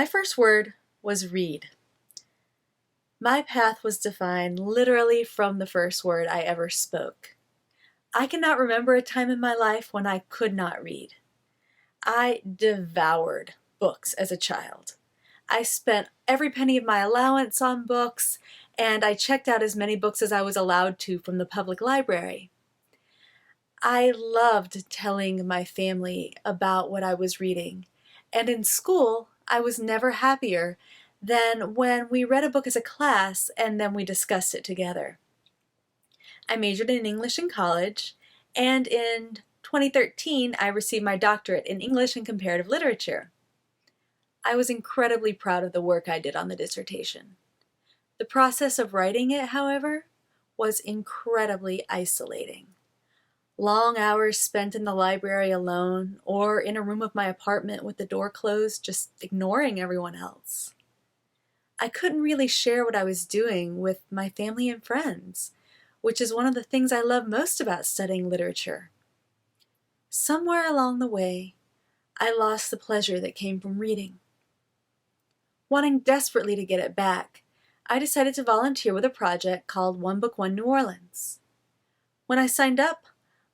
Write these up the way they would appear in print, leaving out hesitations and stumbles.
My first word was read. My path was defined literally from the first word I ever spoke. I cannot remember a time in my life when I could not read. I devoured books as a child. I spent every penny of my allowance on books, and I checked out as many books as I was allowed to from the public library. I loved telling my family about what I was reading, and in school, I was never happier than when we read a book as a class and then we discussed it together. I majored in English in college, and in 2013, I received my doctorate in English and Comparative Literature. I was incredibly proud of the work I did on the dissertation. The process of writing it, however, was incredibly isolating. Long hours spent in the library alone or in a room of my apartment with the door closed, just ignoring everyone else. I couldn't really share what I was doing with my family and friends, which is one of the things I love most about studying literature. Somewhere along the way, I lost the pleasure that came from reading. Wanting desperately to get it back, I decided to volunteer with a project called One Book, One New Orleans. When I signed up,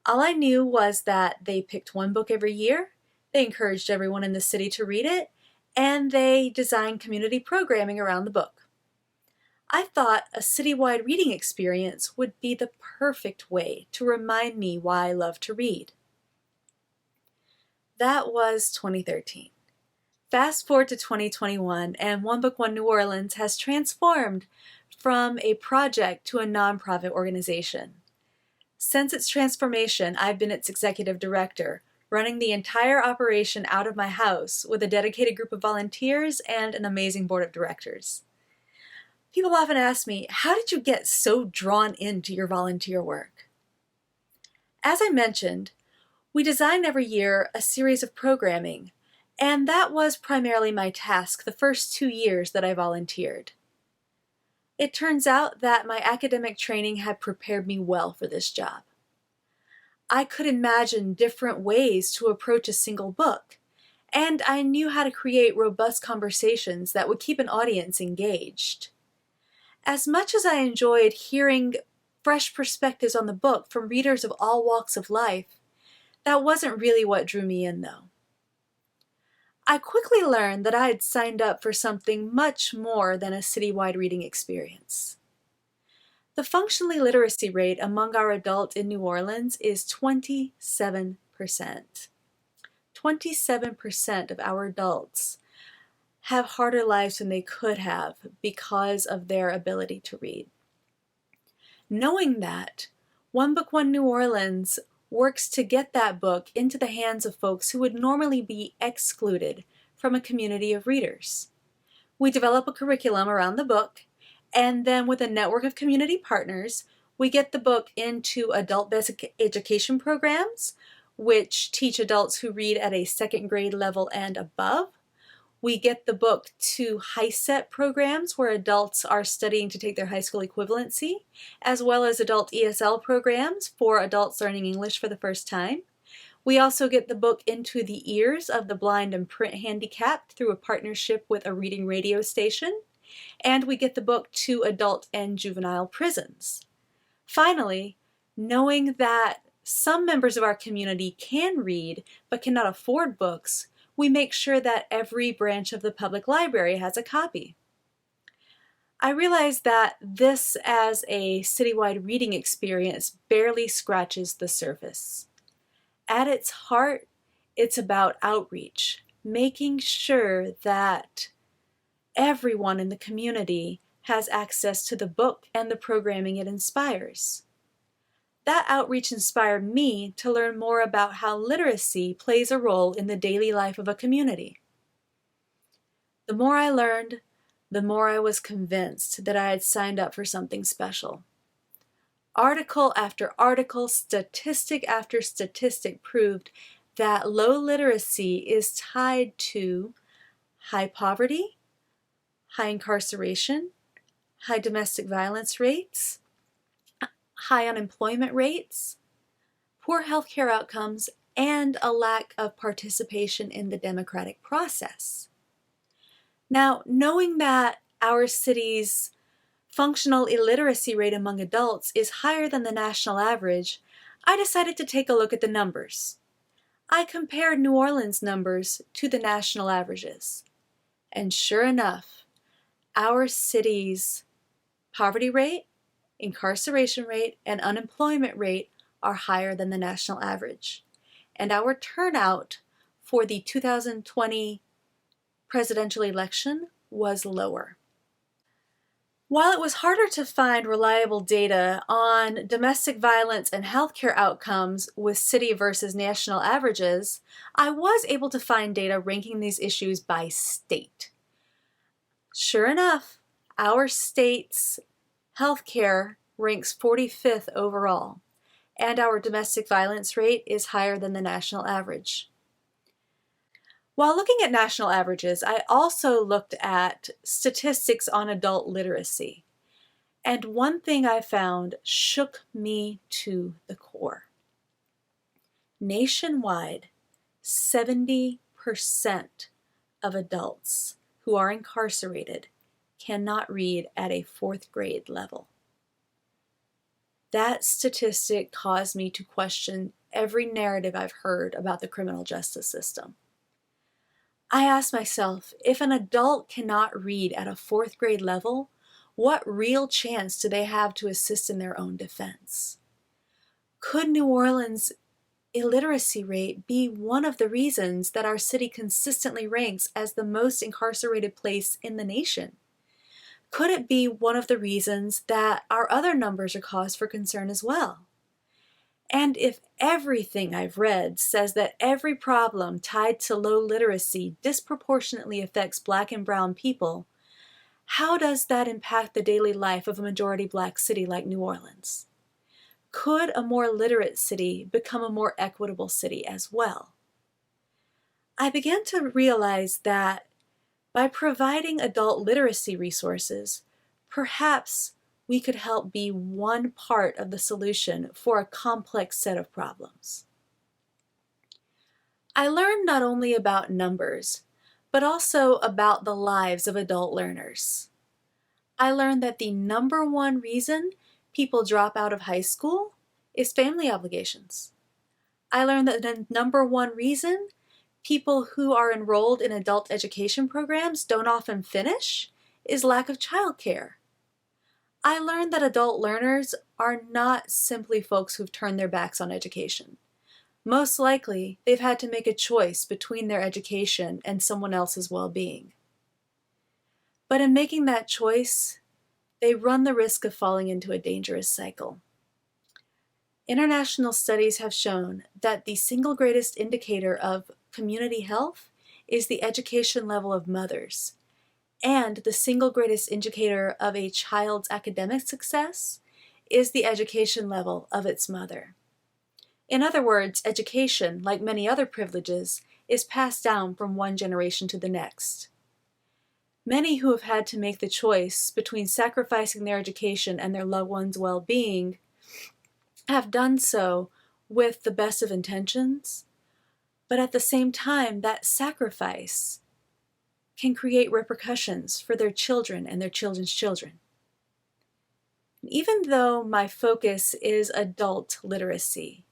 all I knew was that they picked one book every year, they encouraged everyone in the city to read it, and they designed community programming around the book. I thought a citywide reading experience would be the perfect way to remind me why I love to read. That was 2013. Fast forward to 2021, and One Book, One New Orleans has transformed from a project to a nonprofit organization. Since its transformation, I've been its executive director, running the entire operation out of my house with a dedicated group of volunteers and an amazing board of directors. People often ask me, how did you get so drawn into your volunteer work? As I mentioned, we design every year a series of programming, and that was primarily my task the first 2 years that I volunteered. It turns out that my academic training had prepared me well for this job. I could imagine different ways to approach a single book, and I knew how to create robust conversations that would keep an audience engaged. As much as I enjoyed hearing fresh perspectives on the book from readers of all walks of life, that wasn't really what drew me in, though. I quickly learned that I had signed up for something much more than a citywide reading experience. The functionally literacy rate among our adults in New Orleans is 27%. 27% of our adults have harder lives than they could have because of their ability to read. Knowing that, One Book, One New Orleans works to get that book into the hands of folks who would normally be excluded from a community of readers. We develop a curriculum around the book, and then with a network of community partners, we get the book into adult basic education programs, which teach adults who read at a second grade level and above. We get the book to HiSET programs where adults are studying to take their high school equivalency, as well as adult ESL programs for adults learning English for the first time. We also get the book into the ears of the blind and print handicapped through a partnership with a reading radio station. And we get the book to adult and juvenile prisons. Finally, knowing that some members of our community can read but cannot afford books, we make sure that every branch of the public library has a copy. I realize that this as a citywide reading experience barely scratches the surface. At its heart, it's about outreach, making sure that everyone in the community has access to the book and the programming it inspires. That outreach inspired me to learn more about how literacy plays a role in the daily life of a community. The more I learned, the more I was convinced that I had signed up for something special. Article after article, statistic after statistic proved that low literacy is tied to high poverty, high incarceration, high domestic violence rates, high unemployment rates, poor healthcare outcomes, and a lack of participation in the democratic process. Now, knowing that our city's functional illiteracy rate among adults is higher than the national average, I decided to take a look at the numbers. I compared New Orleans' numbers to the national averages. And sure enough, our city's poverty rate, incarceration rate, and unemployment rate are higher than the national average. And our turnout for the 2020 presidential election was lower. While it was harder to find reliable data on domestic violence and healthcare outcomes with city versus national averages, I was able to find data ranking these issues by state. Sure enough, our state's healthcare ranks 45th overall, and our domestic violence rate is higher than the national average. While looking at national averages, I also looked at statistics on adult literacy. And one thing I found shook me to the core. Nationwide, 70% of adults who are incarcerated cannot read at a 4th grade level. That statistic caused me to question every narrative I've heard about the criminal justice system. I asked myself, if an adult cannot read at a 4th grade level, what real chance do they have to assist in their own defense? Could New Orleans' illiteracy rate be one of the reasons that our city consistently ranks as the most incarcerated place in the nation? Could it be one of the reasons that our other numbers are cause for concern as well? And if everything I've read says that every problem tied to low literacy disproportionately affects Black and brown people, how does that impact the daily life of a majority Black city like New Orleans? Could a more literate city become a more equitable city as well? I began to realize that by providing adult literacy resources, perhaps we could help be one part of the solution for a complex set of problems. I learned not only about numbers, but also about the lives of adult learners. I learned that the number one reason people drop out of high school is family obligations. I learned that the number one reason people who are enrolled in adult education programs don't often finish is lack of childcare. I learned that adult learners are not simply folks who've turned their backs on education. Most likely, they've had to make a choice between their education and someone else's well-being. But in making that choice, they run the risk of falling into a dangerous cycle. International studies have shown that the single greatest indicator of community health is the education level of mothers. And the single greatest indicator of a child's academic success is the education level of its mother. In other words, education, like many other privileges, is passed down from one generation to the next. Many who have had to make the choice between sacrificing their education and their loved ones' well-being have done so with the best of intentions, but at the same time, that sacrifice can create repercussions for their children and their children's children. Even though my focus is adult literacy,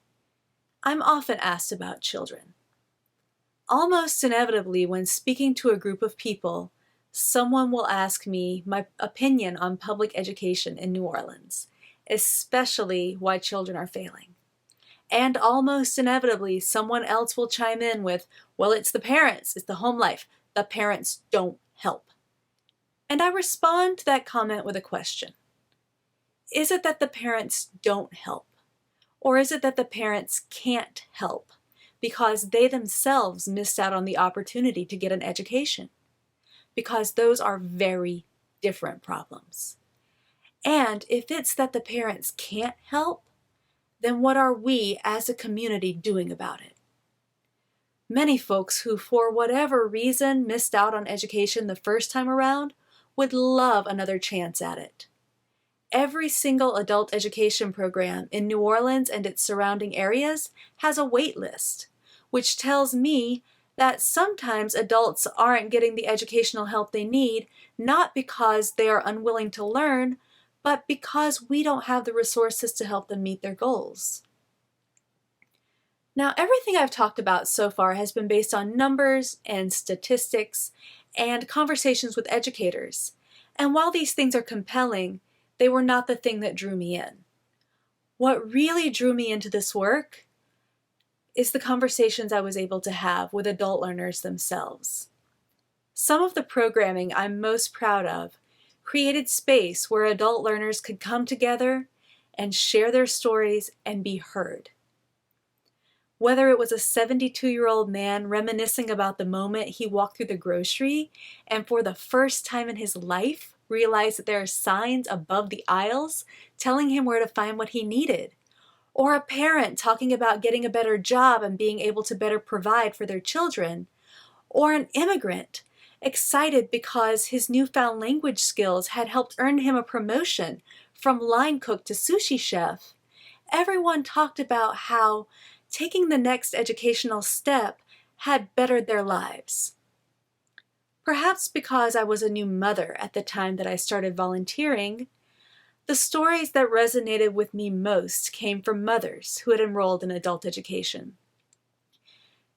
I'm often asked about children. Almost inevitably, when speaking to a group of people, someone will ask me my opinion on public education in New Orleans, especially why children are failing. And almost inevitably, someone else will chime in with, well, it's the parents, it's the home life. The parents don't help. And I respond to that comment with a question. Is it that the parents don't help? Or is it that the parents can't help because they themselves missed out on the opportunity to get an education? Because those are very different problems. And if it's that the parents can't help, then what are we as a community doing about it? Many folks who, for whatever reason, missed out on education the first time around would love another chance at it. Every single adult education program in New Orleans and its surrounding areas has a wait list, which tells me that sometimes adults aren't getting the educational help they need, not because they are unwilling to learn, but because we don't have the resources to help them meet their goals. Now, everything I've talked about so far has been based on numbers and statistics and conversations with educators. And while these things are compelling, they were not the thing that drew me in. What really drew me into this work is the conversations I was able to have with adult learners themselves. Some of the programming I'm most proud of created space where adult learners could come together and share their stories and be heard. Whether it was a 72-year-old man reminiscing about the moment he walked through the grocery and for the first time in his life realized that there are signs above the aisles telling him where to find what he needed, or a parent talking about getting a better job and being able to better provide for their children, or an immigrant excited because his newfound language skills had helped earn him a promotion from line cook to sushi chef. Everyone talked about how taking the next educational step had bettered their lives. Perhaps because I was a new mother at the time that I started volunteering, the stories that resonated with me most came from mothers who had enrolled in adult education.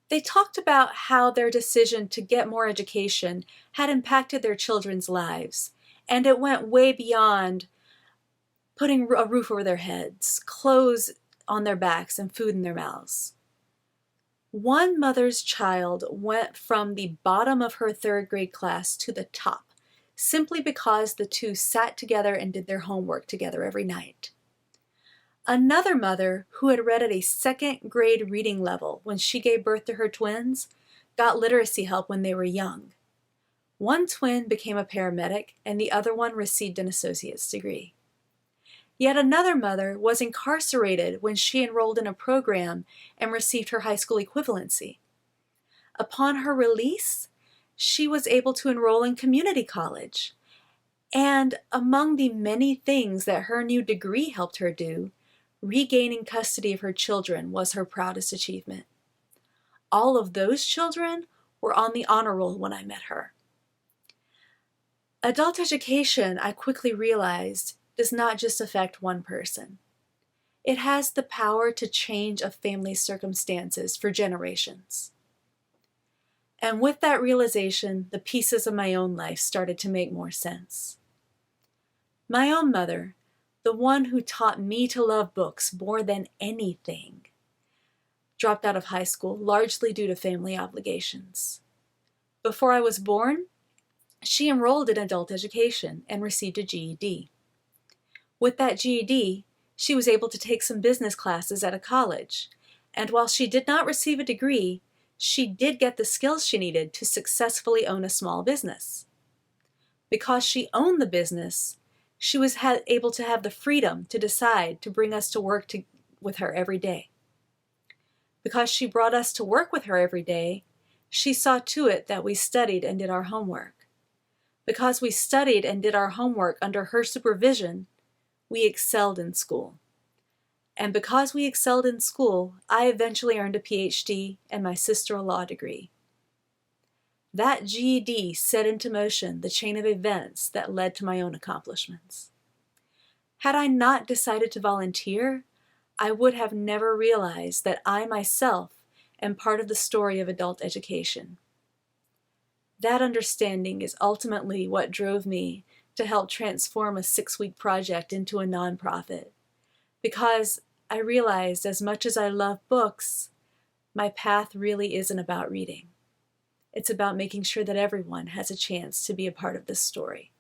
They talked about how their decision to get more education had impacted their children's lives, and it went way beyond putting a roof over their heads, clothes on their backs, and food in their mouths. One mother's child went from the bottom of her third grade class to the top, simply because the two sat together and did their homework together every night. Another mother, who had read at a second grade reading level when she gave birth to her twins, got literacy help when they were young. One twin became a paramedic, and the other one received an associate's degree. Yet another mother was incarcerated when she enrolled in a program and received her high school equivalency. Upon her release, she was able to enroll in community college. And among the many things that her new degree helped her do, regaining custody of her children was her proudest achievement. All of those children were on the honor roll when I met her. Adult education, I quickly realized, does not just affect one person. It has the power to change a family's circumstances for generations. And with that realization, the pieces of my own life started to make more sense. My own mother, the one who taught me to love books more than anything, dropped out of high school largely due to family obligations. Before I was born, she enrolled in adult education and received a GED. With that GED, she was able to take some business classes at a college, and while she did not receive a degree, she did get the skills she needed to successfully own a small business. Because she owned the business, she was able to have the freedom to decide to bring us to work with her every day. Because she brought us to work with her every day, she saw to it that we studied and did our homework. Because we studied and did our homework under her supervision, we excelled in school. And because we excelled in school, I eventually earned a Ph.D. and my sister a law degree. That GED set into motion the chain of events that led to my own accomplishments. Had I not decided to volunteer, I would have never realized that I myself am part of the story of adult education. That understanding is ultimately what drove me to help transform a 6-week project into a nonprofit, because I realized as much as I love books, my path really isn't about reading. It's about making sure that everyone has a chance to be a part of this story.